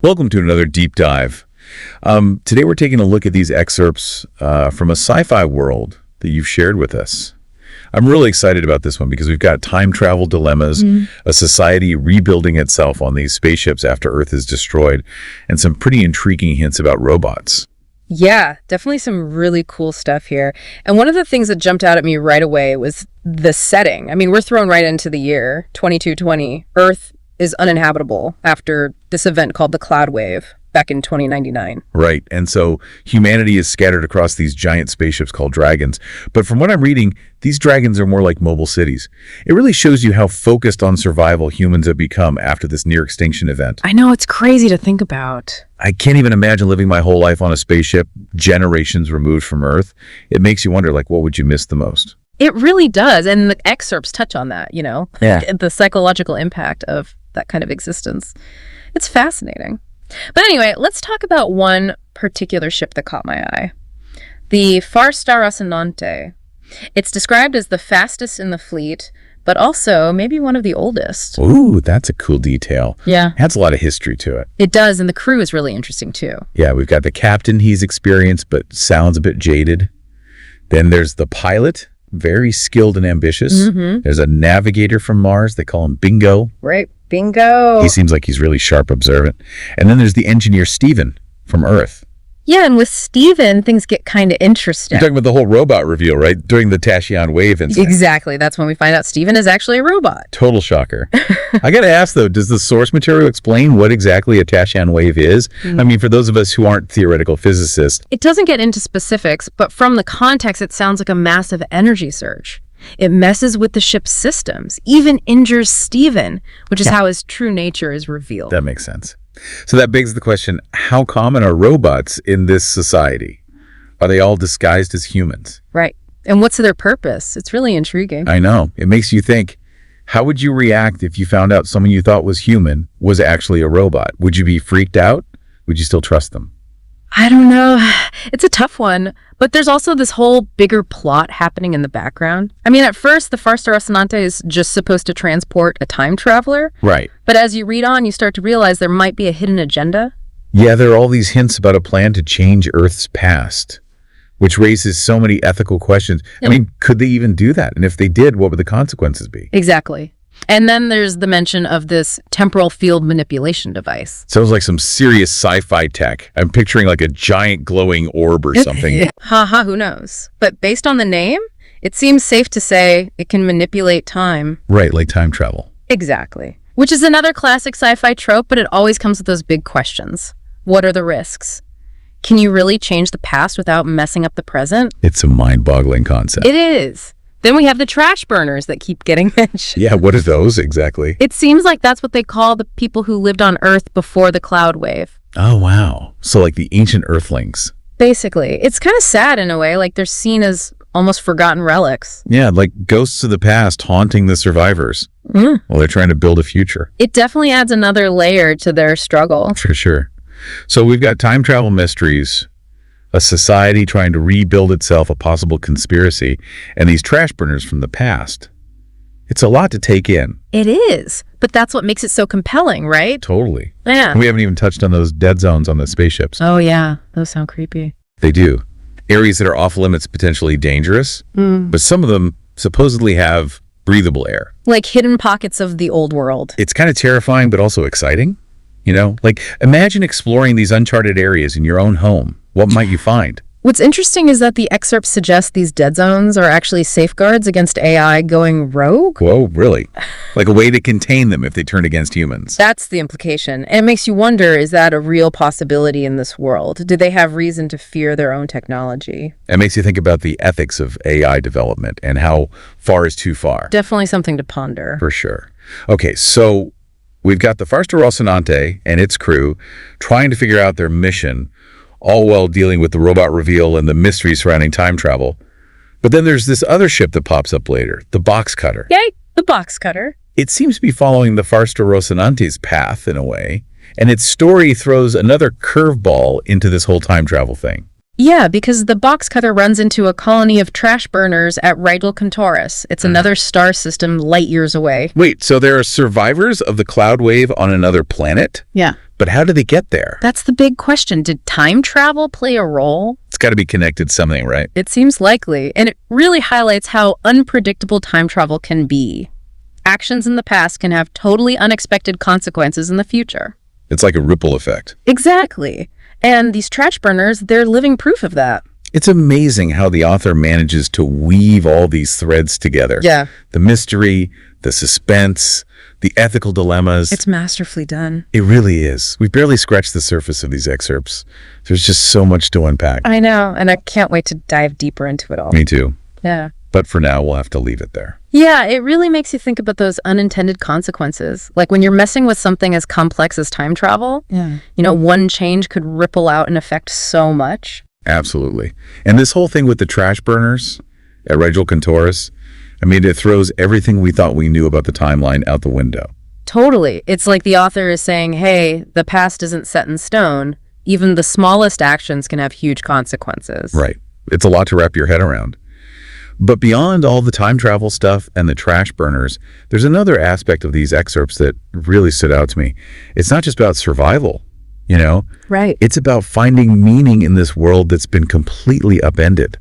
Welcome to another deep dive. Today we're taking a look at these excerpts from a sci-fi world that you've shared with us. I'm really excited about this one because we've got time travel dilemmas, a society rebuilding itself on these spaceships after Earth is destroyed, and some pretty intriguing hints about robots. Yeah, definitely some really cool stuff here. And one of the things that jumped out at me right away was the setting. I mean, we're thrown right into the year 2220. Earth is uninhabitable after this event called the Cloud Wave back in 2099. Right, and so humanity is scattered across these giant spaceships called dragons. But from what I'm reading, these dragons are more like mobile cities. It really shows you how focused on survival humans have become after this near-extinction event. I know, it's crazy to think about. I can't even imagine living my whole life on a spaceship, generations removed from Earth. It makes you wonder, like, what would you miss the most? It really does, and the excerpts touch on that, you know? Yeah. The psychological impact of that kind of existence. It's fascinating. But anyway, let's talk about one particular ship that caught my eye. The Farstarrocinante. It's described as the fastest in the fleet, but also maybe one of the oldest. Ooh, that's a cool detail. Yeah. Adds a lot of history to it. It does, and the crew is really interesting too. Yeah, we've got the captain, he's experienced, but sounds a bit jaded. Then there's the pilot, very skilled and ambitious. There's a navigator from Mars, they call him Bingo. Right, bingo. He seems like he's really sharp, observant. And then there's the engineer, Steven, from Earth. Yeah, and with Steven, things get kind of interesting. You're talking about the whole robot reveal, right? During the Tashian wave incident. Exactly. That's when we find out Steven is actually a robot. Total shocker. I got to ask, though, does the source material explain what exactly a Tashian wave is? I mean, for those of us who aren't theoretical physicists. It doesn't get into specifics, but from the context, it sounds like a massive energy surge. It messes with the ship's systems, even injures Steven, which is how his true nature is revealed. That makes sense. So that begs the question, how common are robots in this society? Are they all disguised as humans? Right. And what's their purpose? It's really intriguing. I know. It makes you think, how would you react if you found out someone you thought was human was actually a robot? Would you be freaked out? Would you still trust them? I don't know. It's a tough one. But there's also this whole bigger plot happening in the background. I mean, at first, the Farstarrocinante is just supposed to transport a time traveler. Right. But as you read on, you start to realize there might be a hidden agenda. Yeah, there are all these hints about a plan to change Earth's past, which raises so many ethical questions. I mean, could they even do that? And if they did, what would the consequences be? Exactly. And then there's the mention of this temporal field manipulation device. Sounds like some serious sci-fi tech. I'm picturing like a giant glowing orb or something. Haha, who knows? But based on the name, it seems safe to say it can manipulate time. Right, like time travel. Exactly. Which is another classic sci-fi trope, but it always comes with those big questions. What are the risks? Can you really change the past without messing up the present? It's a mind-boggling concept. It is. Then we have the trash burners that keep getting mentioned. Yeah, what are those exactly? It seems like that's what they call the people who lived on Earth before the Cloud Wave. Oh, wow. So like the ancient Earthlings. Basically. It's kind of sad in a way, like they're seen as almost forgotten relics. Yeah, like ghosts of the past haunting the survivors while they're trying to build a future. It definitely adds another layer to their struggle. For sure. So we've got time travel mysteries, a society trying to rebuild itself, a possible conspiracy, and these trash burners from the past. It's a lot to take in. It is, but that's what makes it so compelling, right? Totally. Yeah. And we haven't even touched on those dead zones on the spaceships. Oh, yeah. Those sound creepy. They do. Areas that are off limits, potentially dangerous, but some of them supposedly have breathable air. Like hidden pockets of the old world. It's kind of terrifying, but also exciting. You know, like imagine exploring these uncharted areas in your own home. What might you find? What's interesting is that the excerpts suggest these dead zones are actually safeguards against AI going rogue. Whoa, really? Like a way to contain them if they turn against humans. That's the implication. And it makes you wonder, is that a real possibility in this world? Do they have reason to fear their own technology? It makes you think about the ethics of AI development and how far is too far. Definitely something to ponder. For sure. Okay, so we've got the Farstarrocinante and its crew trying to figure out their mission, all while dealing with the robot reveal and the mystery surrounding time travel. But then there's this other ship that pops up later, the box cutter. Yay, the box cutter. It seems to be following the Farstarrocinante's path in a way, and its story throws another curveball into this whole time travel thing. Yeah, because the box cutter runs into a colony of trash burners at Rigel Centaurus. It's another star system light years away. Wait, so there are survivors of the cloud wave on another planet? Yeah. But how did they get there? That's the big question. Did time travel play a role? It's got to be connected to something, right? It seems likely, and it really highlights how unpredictable time travel can be. Actions in the past can have totally unexpected consequences in the future. It's like a ripple effect. Exactly. And these trash burners, they're living proof of that. It's amazing how the author manages to weave all these threads together. Yeah. The mystery, the suspense, the ethical dilemmas. It's masterfully done. It really is. We've barely scratched the surface of these excerpts. There's just so much to unpack. I know, and I can't wait to dive deeper into it all. Me too. Yeah. But for now, we'll have to leave it there. Yeah, it really makes you think about those unintended consequences. Like when you're messing with something as complex as time travel, one change could ripple out and affect so much. Absolutely. And this whole thing with the trash burners at Regal Contoris, I mean, it throws everything we thought we knew about the timeline out the window. Totally. It's like the author is saying, hey, the past isn't set in stone. Even the smallest actions can have huge consequences. Right. It's a lot to wrap your head around. But beyond all the time travel stuff and the trash burners, there's another aspect of these excerpts that really stood out to me. It's not just about survival, Right. It's about finding meaning in this world that's been completely upended.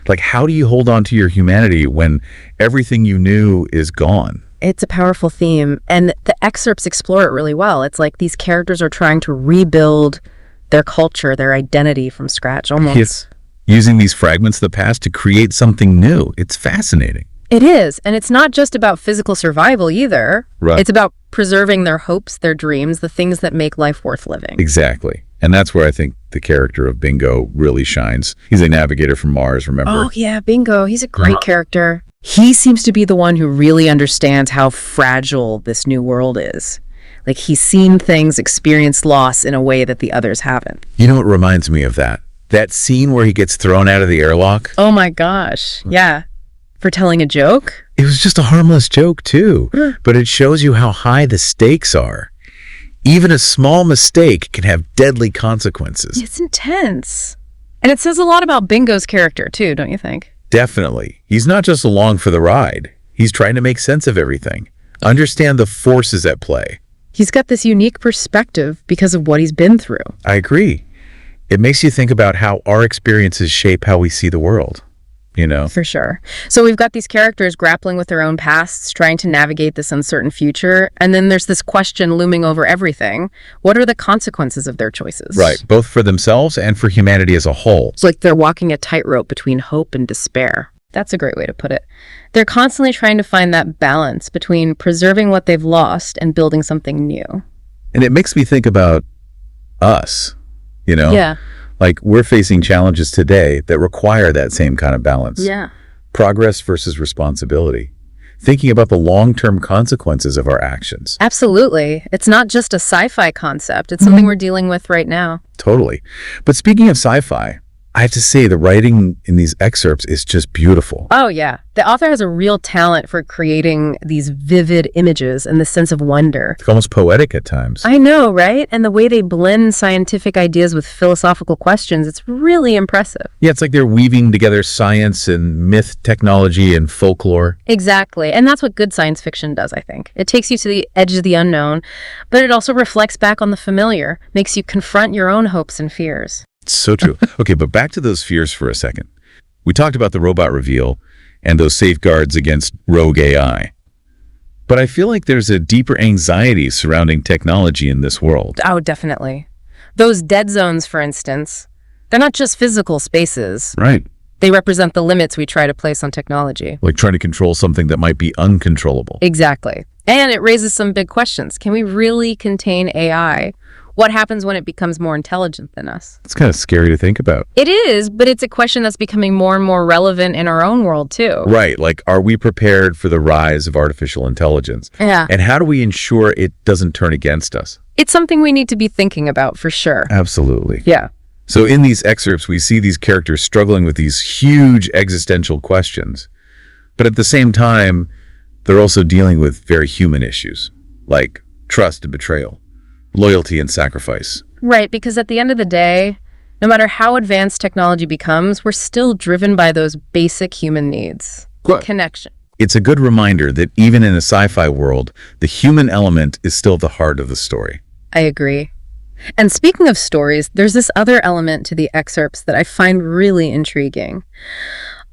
Like, how do you hold on to your humanity when everything you knew is gone? It's a powerful theme, and the excerpts explore it really well. It's like these characters are trying to rebuild their culture, their identity from scratch, almost. Yes. Using these fragments of the past to create something new. It's fascinating. It is, and it's not just about physical survival either. Right. It's about preserving their hopes, their dreams, the things that make life worth living. Exactly. And that's where I think the character of Bingo really shines. He's a navigator from Mars, remember? Oh, yeah, Bingo. He's a great character. He seems to be the one who really understands how fragile this new world is. Like, he's seen things, experienced loss in a way that the others haven't. You know, it reminds me of that. That scene where he gets thrown out of the airlock. Oh, my gosh. Yeah. For telling a joke? It was just a harmless joke, too. But it shows you how high the stakes are. Even a small mistake can have deadly consequences. It's intense. And it says a lot about Bingo's character, too, don't you think? Definitely. He's not just along for the ride. He's trying to make sense of everything. Understand the forces at play. He's got this unique perspective because of what he's been through. I agree. It makes you think about how our experiences shape how we see the world, For sure. So we've got these characters grappling with their own pasts, trying to navigate this uncertain future. And then there's this question looming over everything. What are the consequences of their choices? Right, both for themselves and for humanity as a whole. It's like they're walking a tightrope between hope and despair. That's a great way to put it. They're constantly trying to find that balance between preserving what they've lost and building something new. And it makes me think about us, Yeah. Like, we're facing challenges today that require that same kind of balance. Yeah. Progress versus responsibility. Thinking about the long-term consequences of our actions. Absolutely. It's not just a sci-fi concept. It's something we're dealing with right now. Totally. But speaking of sci-fi, I have to say the writing in these excerpts is just beautiful. Oh, yeah. The author has a real talent for creating these vivid images and the sense of wonder. It's almost poetic at times. I know, right? And the way they blend scientific ideas with philosophical questions, it's really impressive. Yeah, it's like they're weaving together science and myth, technology, and folklore. Exactly. And that's what good science fiction does, I think. It takes you to the edge of the unknown, but it also reflects back on the familiar, makes you confront your own hopes and fears. It's so true. Okay, but back to those fears for a second. We talked about the robot reveal and those safeguards against rogue AI. But I feel like there's a deeper anxiety surrounding technology in this world. Oh, definitely. Those dead zones, for instance, they're not just physical spaces. Right. They represent the limits we try to place on technology. Like trying to control something that might be uncontrollable. Exactly. And it raises some big questions. Can we really contain AI? What happens when it becomes more intelligent than us? It's kind of scary to think about. It is, but it's a question that's becoming more and more relevant in our own world, too. Right. Like, are we prepared for the rise of artificial intelligence? Yeah. And how do we ensure it doesn't turn against us? It's something we need to be thinking about, for sure. Absolutely. Yeah. So in these excerpts, we see these characters struggling with these huge existential questions. But at the same time, they're also dealing with very human issues, like trust and betrayal, loyalty and sacrifice. Right, because at the end of the day, no matter how advanced technology becomes, we're still driven by those basic human needs. Good. Connection. It's a good reminder that even in a sci-fi world, the human element is still the heart of the story. I agree. And speaking of stories, there's this other element to the excerpts that I find really intriguing.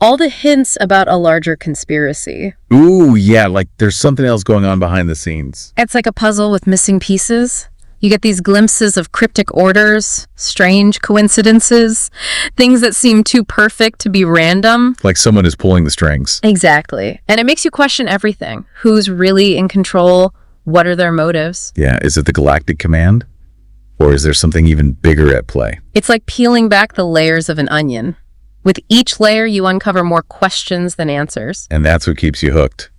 All the hints about a larger conspiracy. Ooh, yeah, like there's something else going on behind the scenes. It's like a puzzle with missing pieces. You get these glimpses of cryptic orders, strange coincidences, things that seem too perfect to be random. Like someone is pulling the strings. Exactly. And it makes you question everything. Who's really in control? What are their motives? Yeah, is it the Galactic Command? Or is there something even bigger at play? It's like peeling back the layers of an onion. With each layer, you uncover more questions than answers. And that's what keeps you hooked,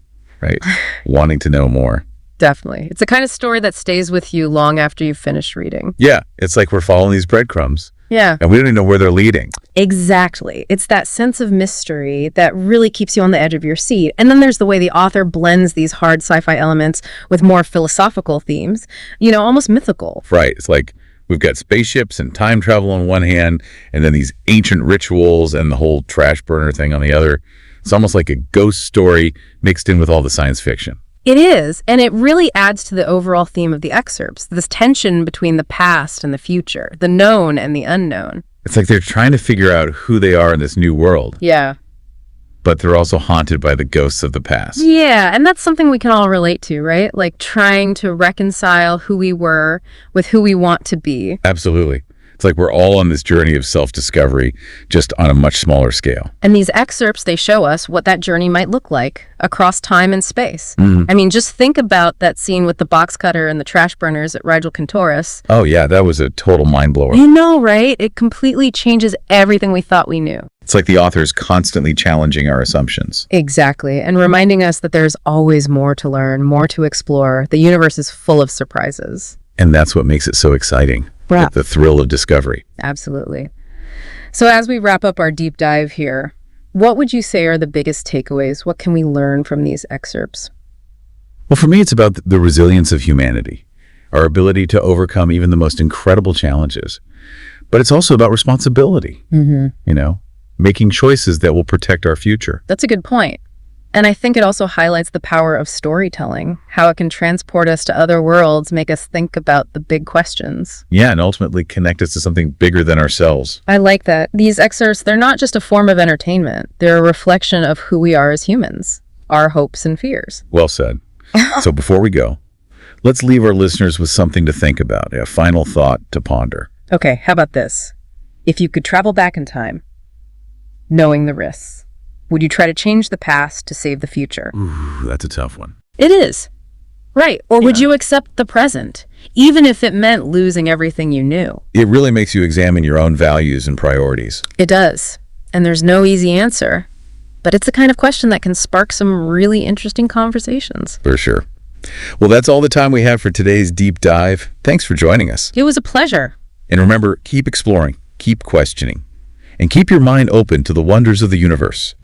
right? Wanting to know more. Definitely. It's the kind of story that stays with you long after you've finished reading. Yeah, it's like we're following these breadcrumbs. Yeah. And we don't even know where they're leading. Exactly. It's that sense of mystery that really keeps you on the edge of your seat. And then there's the way the author blends these hard sci-fi elements with more philosophical themes, almost mythical. Right. It's like we've got spaceships and time travel on one hand, and then these ancient rituals and the whole trash burner thing on the other. It's almost like a ghost story mixed in with all the science fiction. It is, and it really adds to the overall theme of the excerpts, this tension between the past and the future, the known and the unknown. It's like they're trying to figure out who they are in this new world. Yeah. But they're also haunted by the ghosts of the past. Yeah, and that's something we can all relate to, right? Like trying to reconcile who we were with who we want to be. Absolutely. It's like we're all on this journey of self-discovery, just on a much smaller scale. And these excerpts, they show us what that journey might look like across time and space. Mm-hmm. I mean, just think about that scene with the box cutter and the trash burners at Rigel Cantoris. Oh, yeah, that was a total mind blower. You know, right? It completely changes everything we thought we knew. It's like the author's constantly challenging our assumptions. Exactly. And reminding us that there's always more to learn, more to explore. The universe is full of surprises. And that's what makes it so exciting. Right. The thrill of discovery. Absolutely. So as we wrap up our deep dive here, what would you say are the biggest takeaways? What can we learn from these excerpts? Well, for me, it's about the resilience of humanity, our ability to overcome even the most incredible challenges. But it's also about responsibility, making choices that will protect our future. That's a good point. And I think it also highlights the power of storytelling, how it can transport us to other worlds, make us think about the big questions. Yeah, and ultimately connect us to something bigger than ourselves. I like that. These excerpts, they're not just a form of entertainment. They're a reflection of who we are as humans, our hopes and fears. Well said. So before we go, let's leave our listeners with something to think about, a final thought to ponder. Okay, how about this? If you could travel back in time, knowing the risks, would you try to change the past to save the future? Ooh, that's a tough one. It is. Right. Or would you accept the present, even if it meant losing everything you knew? It really makes you examine your own values and priorities. It does. And there's no easy answer. But it's the kind of question that can spark some really interesting conversations. For sure. Well, that's all the time we have for today's deep dive. Thanks for joining us. It was a pleasure. And remember, keep exploring, keep questioning, and keep your mind open to the wonders of the universe.